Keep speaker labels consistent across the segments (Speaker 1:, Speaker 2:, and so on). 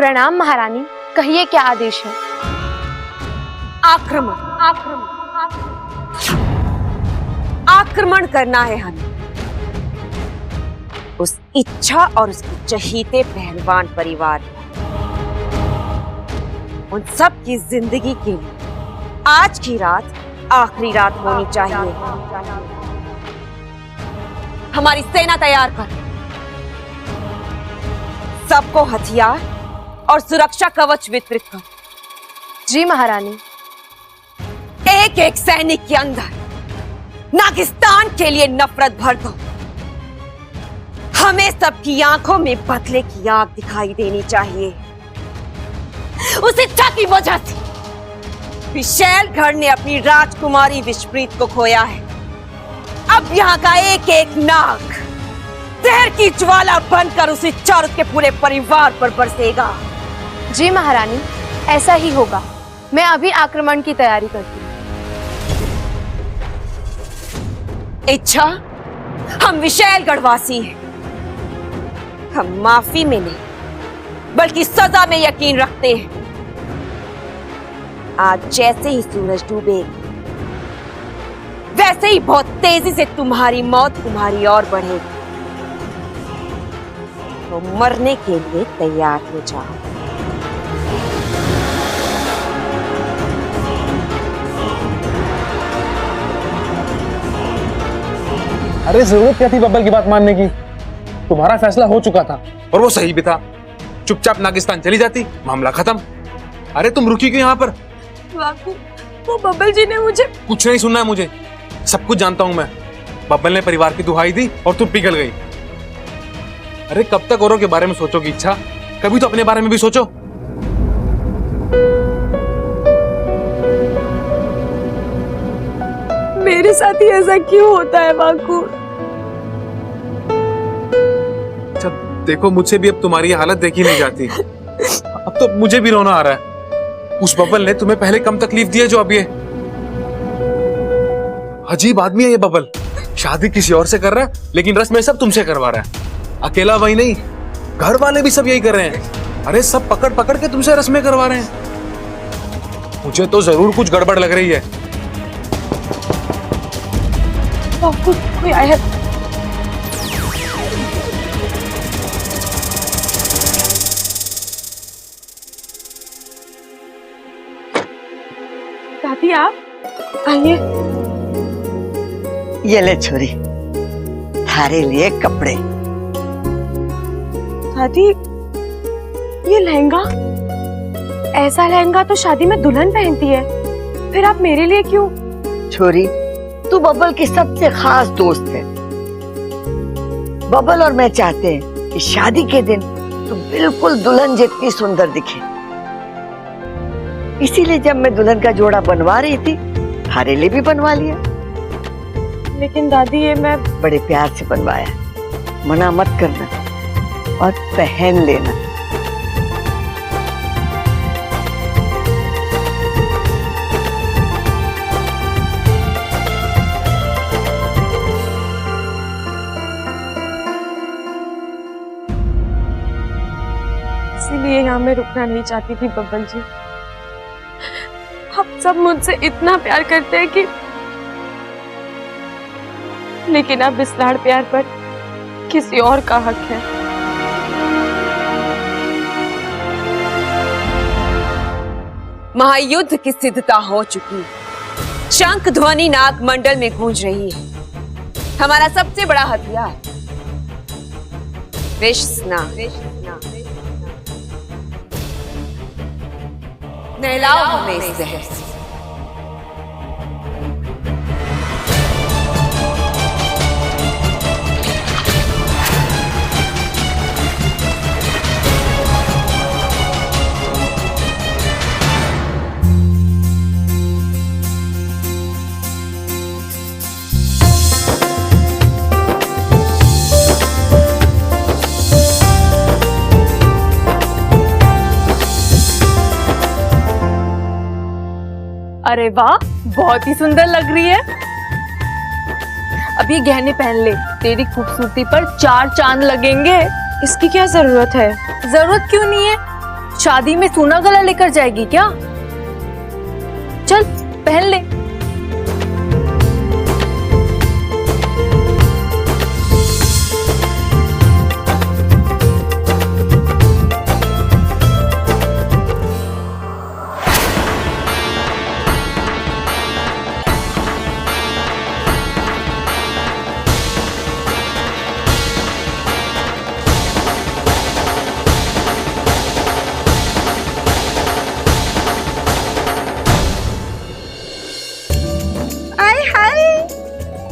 Speaker 1: प्रणाम महारानी, कहिए क्या आदेश है?
Speaker 2: आक्रमण आक्रमण आक्रमण करना है हमें उस इच्छा और उसके चहीते पहलवान परिवार, उन सब की जिंदगी के लिए आज की रात आखिरी रात होनी चाहिए। हमारी सेना तैयार कर, सबको हथियार और सुरक्षा कवच वितरित कर।
Speaker 1: जी महारानी।
Speaker 2: एक एक सैनिक के अंदर नागिस्तान के लिए नफरत भर दो। हमें सबकी आंखों में बदले की आग दिखाई देनी चाहिए। उस इच्छा की वजह से विशैलगढ़ ने अपनी राजकुमारी विश्वप्रीत को खोया है। अब यहाँ का एक एक नाग जहर की ज्वाला बनकर उस इच्छा और उसके पूरे परिवार पर बरसेगा।
Speaker 1: जी महारानी, ऐसा ही होगा। मैं अभी आक्रमण की तैयारी करती हूँ।
Speaker 2: इच्छा, हम विशैलगढ़ वासी हैं। हम माफी में नहीं बल्कि सजा में यकीन रखते हैं। आज जैसे ही सूरज डूबेगा वैसे ही बहुत तेजी से तुम्हारी मौत तुम्हारी ओर बढ़ेगी। तो मरने के लिए तैयार हो जाओ।
Speaker 3: अरे जरूरत क्या थी बब्बल की बात मानने की? तुम्हारा फैसला हो चुका था
Speaker 4: और वो सही भी था। चुपचाप नागिस्तान चली जाती, मामला खत्म। अरे तुम रुकी क्यों यहाँ पर?
Speaker 2: बापू, वो बब्बल जी ने मुझे
Speaker 4: कुछ नहीं सुनना है मुझे, सब कुछ जानता हूं मैं। बब्बल ने परिवार की दुहाई दी और तुम पिघल गई। अरे कब तक औरों के बारे में सोचोगी इच्छा? कभी तो अपने बारे में भी सोचो।
Speaker 2: मेरे साथ ही ऐसा क्यों होता है बाकू?
Speaker 4: अच्छा देखो, मुझसे भी अब तुम्हारी ये हालत देखी नहीं जाती। अब तो मुझे भी रोना आ रहा है। उस बब्बल ने तुम्हें पहले कम तकलीफ दी है जो अब ये। अजीब आदमी है ये बब्बल। शादी किसी और से कर रहा है लेकिन रस्में सब तुमसे करवा रहा है। अकेला वही नहीं, घर वाले भी सब यही कर रहे हैं। अरे सब पकड़ पकड़ के तुमसे रस्में करवा रहे हैं। मुझे तो जरूर कुछ गड़बड़ लग रही है।
Speaker 2: बापू, कोई आया है। दादी आप आइए।
Speaker 5: ये ले छोरी, थारे लिए कपड़े।
Speaker 2: दादी, ये लहंगा? ऐसा लहंगा तो शादी में दुल्हन पहनती है, फिर आप मेरे लिए क्यों?
Speaker 5: छोरी, तू बब्बल की सबसे खास दोस्त है। बब्बल और मैं चाहते हैं कि शादी के दिन तू बिल्कुल दुल्हन जितनी सुंदर दिखे। इसीलिए जब मैं दुल्हन का जोड़ा बनवा रही थी, थारे लिए भी बनवा लिया।
Speaker 2: लेकिन दादी, ये मैं
Speaker 5: बड़े प्यार से बनवाया, मना मत करना और पहन लेना।
Speaker 2: इसीलिए यहाँ मैं रुकना नहीं चाहती थी बब्बल जी। आप सब मुझसे इतना प्यार करते हैं कि, लेकिन अब इस लाड़ प्यार पर किसी और का हक है। महायुद्ध की सिद्धता हो चुकी है। शंख ध्वनि नाग मंडल में गूंज रही है। हमारा सबसे बड़ा हथियार विष स्नान। नहलाओ हमें इस जहर से।
Speaker 1: अरे वाह, बहुत ही सुंदर लग रही है। अभी गहने पहन ले, तेरी खूबसूरती पर 4 चांद लगेंगे।
Speaker 2: इसकी क्या जरूरत है?
Speaker 1: जरूरत क्यों नहीं है? शादी में सोना गला लेकर जाएगी क्या? चल पहन ले।
Speaker 2: हाय हाय,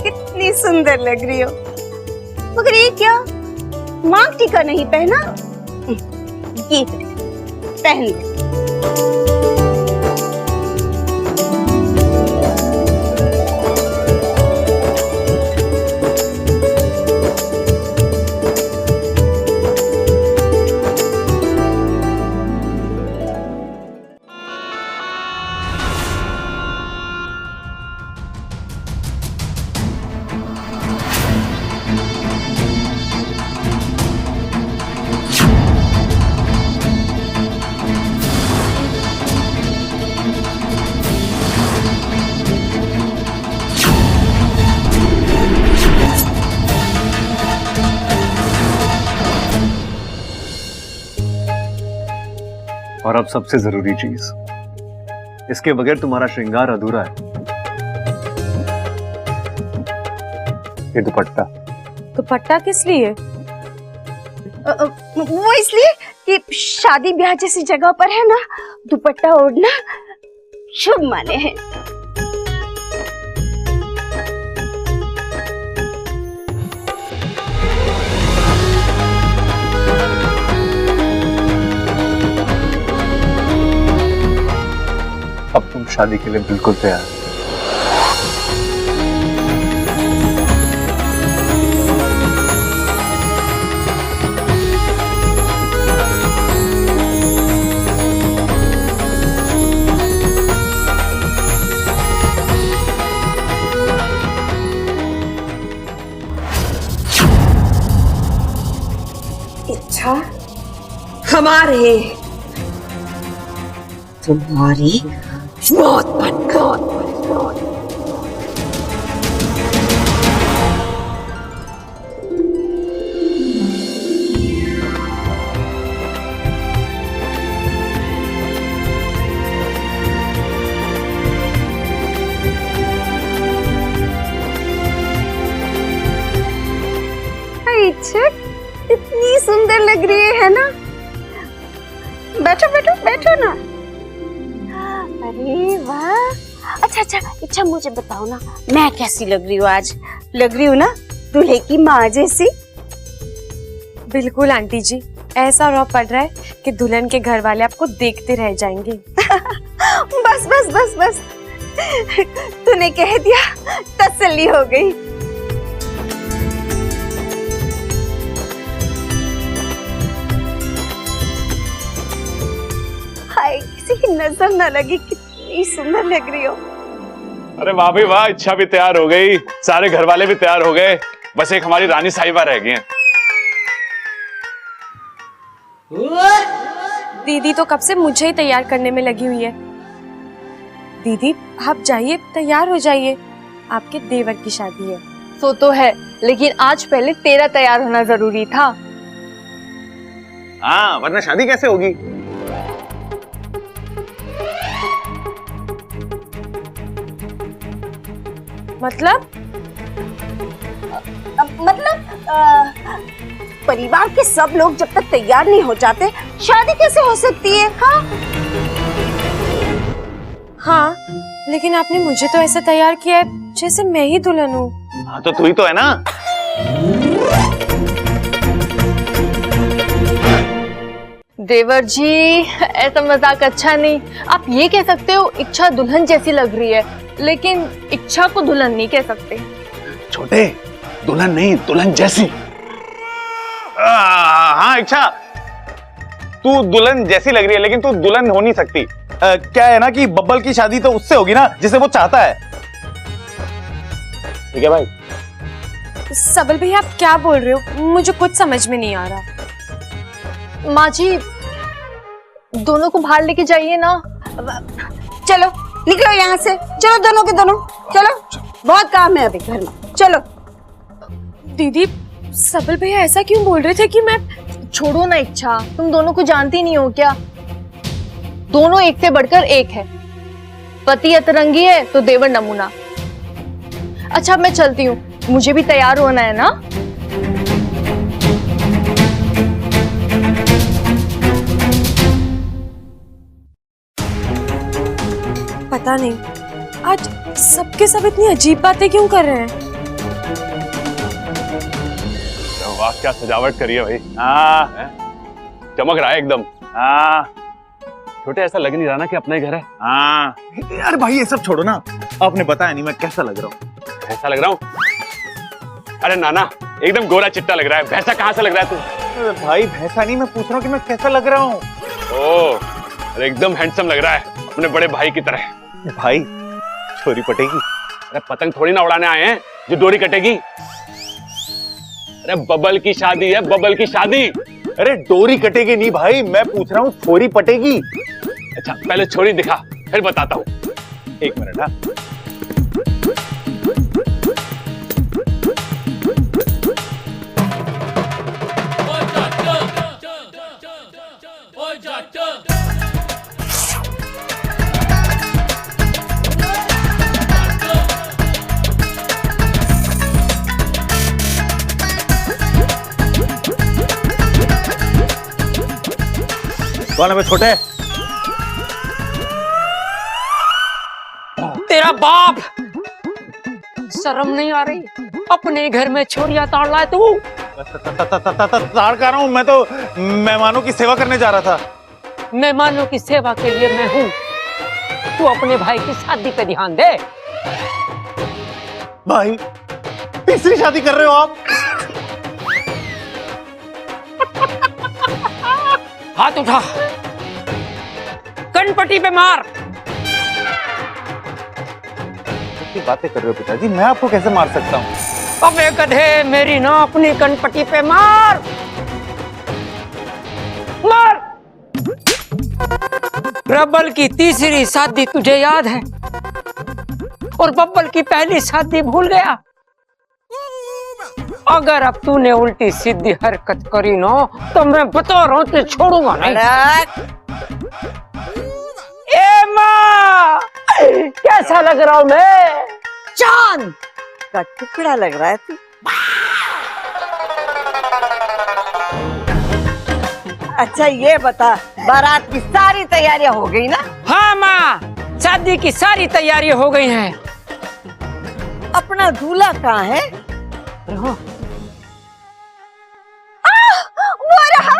Speaker 2: कितनी सुंदर लग रही हो। मगर ये क्या, मांग टीका नहीं पहना? ये पहन ले।
Speaker 6: और अब सबसे जरूरी चीज, इसके बगैर तुम्हारा श्रृंगार अधूरा है। ये दुपट्टा।
Speaker 1: दुपट्टा किस लिए?
Speaker 2: वो इसलिए कि शादी ब्याह जैसी जगह पर है ना, दुपट्टा ओढ़ना शुभ माने हैं।
Speaker 6: अब तुम शादी के लिए बिल्कुल तैयार हो।
Speaker 2: इच्छा हमारे तुम्हारी मौत पर। इच्छा इतनी सुंदर लग रही है ना। बैठो बैठो बैठो ना। अरे वाह, अच्छा अच्छा, इच्छा मुझे बताओ ना, मैं कैसी लग रही हूँ आज? लग रही हूँ ना दूल्हे की माँ जैसी?
Speaker 1: बिल्कुल आंटी जी, ऐसा रौब पड़ रहा है कि दुल्हन के घर वाले आपको देखते रह जाएंगे।
Speaker 2: बस बस बस बस, तूने कह दिया, तसल्ली हो गई। हाय, किसी की नजर न लगी, कितनी सुंदर लग रही हो।
Speaker 7: अरे वाह भाई वाह, इच्छा भी तैयार हो गई, सारे घर वाले भी तैयार हो गए, बस एक हमारी रानी साहिबा रह गई हैं।
Speaker 1: दीदी तो कब से मुझे ही तैयार करने में लगी हुई है। दीदी आप जाइए, तैयार हो जाइए, आपके देवर की शादी है।
Speaker 8: सो तो है, लेकिन आज पहले तेरा तैयार होना जरूरी था।
Speaker 7: हाँ, वरना शादी कैसे होगी?
Speaker 1: मतलब
Speaker 2: परिवार के सब लोग जब तक तैयार नहीं हो जाते, शादी कैसे हो सकती है? हाँ
Speaker 1: हाँ, लेकिन आपने मुझे तो ऐसे तैयार किया है जैसे मैं ही दुल्हन हूँ।
Speaker 7: हाँ तो तू ही तो है ना।
Speaker 8: देवर जी, ऐसा मजाक अच्छा नहीं। आप ये कह सकते हो इच्छा दुल्हन जैसी लग रही है, लेकिन इच्छा को दुल्हन नहीं कह सकते।
Speaker 7: छोटे, दुल्हन नहीं, दुल्हन जैसी। हाँ इच्छा, तू दुल्हन जैसी लग रही है, लेकिन तू दुल्हन हो नहीं सकती। क्या है ना कि बब्बल की शादी तो उससे होगी ना जिसे वो चाहता है। ठीक है भाई?
Speaker 1: सबल भैया आप क्या बोल रहे हो? मुझे कुछ समझ में नहीं आ रहा।
Speaker 8: माँ जी, दोनों को बाहर लेके जाइए ना।
Speaker 2: चलो निकलो यहाँ से, चलो दोनों के दोनों, चलो बहुत काम है अभी घर में, चलो।
Speaker 1: दीदी सबल भैया ऐसा क्यों बोल रहे थे कि मैं
Speaker 8: छोड़ो ना इच्छा, तुम दोनों को जानती नहीं हो क्या? दोनों एक से बढ़कर एक है। पति अतरंगी है तो देवर नमूना। अच्छा मैं चलती हूँ, मुझे भी तैयार होना है ना।
Speaker 1: पता नहीं आज सबके सब इतनी अजीब बातें क्यों कर रहे हैं।
Speaker 7: वाह क्या सजावट करी है भाई। हाँ चमक रहा है एकदम। हाँ
Speaker 6: छोटे, ऐसा लग नहीं रहा ना कि अपना ही घर है?
Speaker 7: हाँ यार भाई ये सब छोड़ो ना, आपने बताया नहीं मैं कैसा लग रहा हूँ।
Speaker 6: ऐसा लग रहा हूँ? अरे नाना एकदम गोरा चिट्टा लग रहा है। भैंसा कहाँ से लग रहा है तू?
Speaker 7: अरे भाई भैंसा नहीं, मैं पूछ रहा हूँ कि मैं कैसा लग रहा हूँ।
Speaker 6: ओ, अरे एकदम हैंडसम लग रहा है, अपने बड़े भाई की तरह।
Speaker 7: भाई छोरी पटेगी?
Speaker 6: अरे पतंग थोड़ी ना उड़ाने आए हैं जो डोरी कटेगी। अरे बबल की शादी है, बबल की शादी।
Speaker 7: अरे डोरी कटेगी नहीं भाई, मैं पूछ रहा हूँ छोरी पटेगी?
Speaker 6: अच्छा पहले छोरी दिखा फिर बताता हूँ।
Speaker 7: एक मिनट। हाँ कौन है बे छोटे?
Speaker 5: तेरा बाप, शर्म नहीं आ रही? अपने घर में छोरियां ताड़ रहा है तू।
Speaker 7: ताड़ कर रहा हूँ, मैं तो मेहमानों की सेवा करने जा रहा था।
Speaker 5: मेहमानों की सेवा के लिए मैं हूँ, तू अपने भाई की शादी पे ध्यान दे।
Speaker 7: भाई तीसरी शादी कर रहे हो आप?
Speaker 5: हाथ उठा, कनपट्टी पे मार।
Speaker 7: क्या बातें कर रहे हो पिताजी, मैं आपको कैसे मार सकता हूँ?
Speaker 5: अबे गधे, मेरी ना अपनी कनपट्टी पे मार मार। प्रबल की तीसरी शादी तुझे याद है, और बब्बल की पहली शादी भूल गया? अगर अब तूने उल्टी सीधी हरकत करी ना तो मैं बता रहा हूं तुझे छोड़ूंगा नहीं। ए माँ, कैसा लग रहा हूं मैं?
Speaker 2: चांद का टुकड़ा लग रहा है तू। अच्छा ये बता, बारात की सारी तैयारियां हो गई ना?
Speaker 5: हाँ माँ, शादी की सारी तैयारियां हो गई हैं।
Speaker 2: अपना दूल्हा कहाँ है? वो रहा।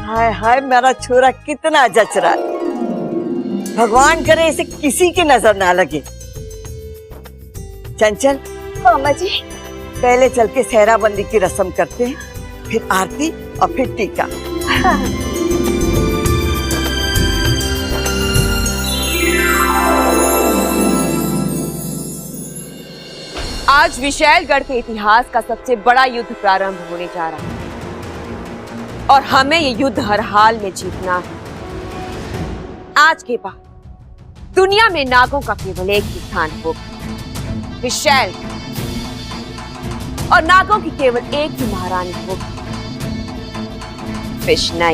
Speaker 2: हाय हाय, मेरा छोरा कितना जच रहा है। भगवान करे इसे किसी की नजर ना लगे। चंचल,
Speaker 1: मामा जी
Speaker 2: पहले चल के सेहराबंदी की रस्म करते हैं, फिर आरती और फिर टीका।
Speaker 9: आज विशैलगढ़ के इतिहास का सबसे बड़ा युद्ध प्रारंभ होने जा रहा है और हमें ये युद्ध हर हाल में जीतना है। आज के बाद दुनिया में नागों का केवल एक ही स्थान होगा, विशैलगढ़, और नागों की केवल एक ही महारानी होगी, विष्णु।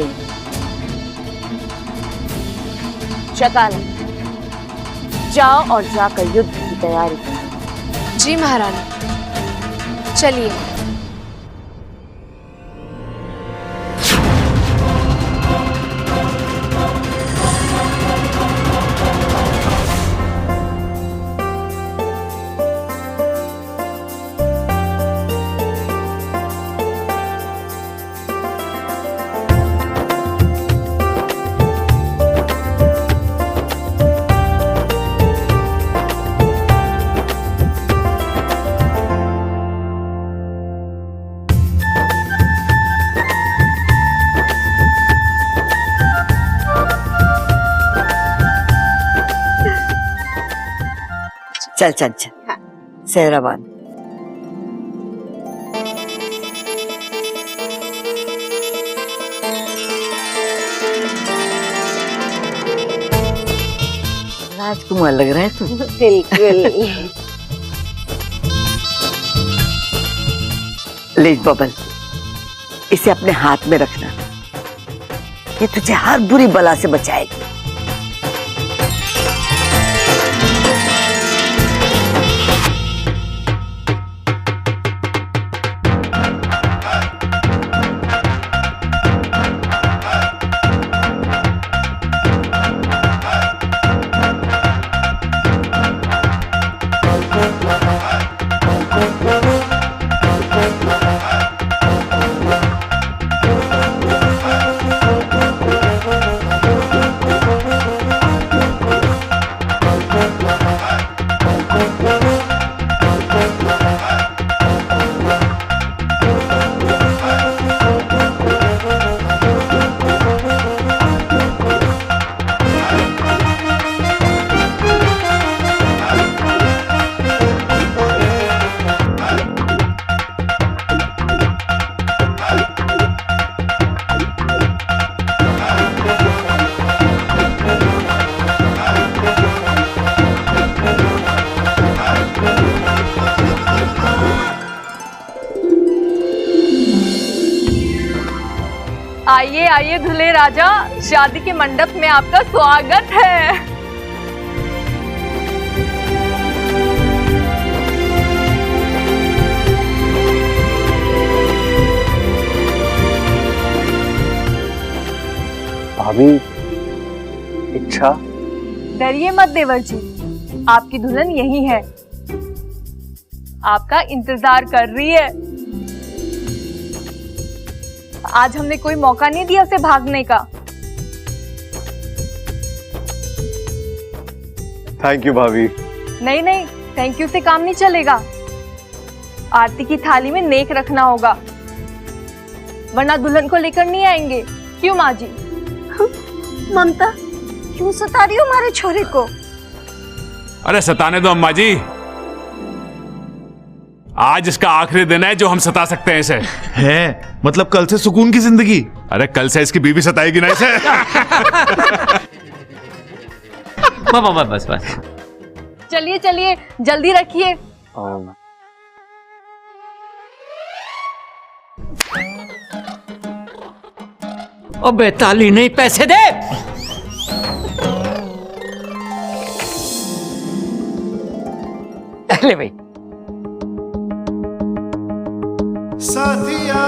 Speaker 9: शकाला, जाओ और जाकर युद्ध की तैयारी करो।
Speaker 1: जी महारानी, चलिए।
Speaker 2: चल चल चल, सेहराबाद। राजकुमार लग रहा है तू।
Speaker 9: बिल्कुल।
Speaker 2: ले बबल, इसे अपने हाथ में रखना, ये तुझे हर बुरी बला से बचाएगी।
Speaker 8: आइए आइए दूल्हे राजा, शादी के मंडप में आपका स्वागत है।
Speaker 3: भाभी, इच्छा?
Speaker 8: डरिए मत देवर जी, आपकी दुल्हन यही है, आपका इंतजार कर रही है। आज हमने कोई मौका नहीं दिया उसे भागने का।
Speaker 7: थैंक यू भाभी।
Speaker 8: नहीं नहीं, थैंक यू से काम नहीं चलेगा। आरती की थाली में नेक रखना होगा, वरना दुल्हन को लेकर नहीं आएंगे। क्यों माँ जी?
Speaker 9: ममता, क्यों सता रही हो हमारे छोरे को?
Speaker 6: अरे सताने दो अम्मा जी, आज इसका आखिरी दिन है जो हम सता सकते हैं इसे।
Speaker 7: है मतलब कल से सुकून की जिंदगी?
Speaker 6: अरे कल से इसकी बीवी सताएगी ना इसे।
Speaker 5: बस बस।
Speaker 8: चलिए चलिए, जल्दी रखिए।
Speaker 5: अबे ताली नहीं, पैसे दे। ले भाई।
Speaker 10: साथिया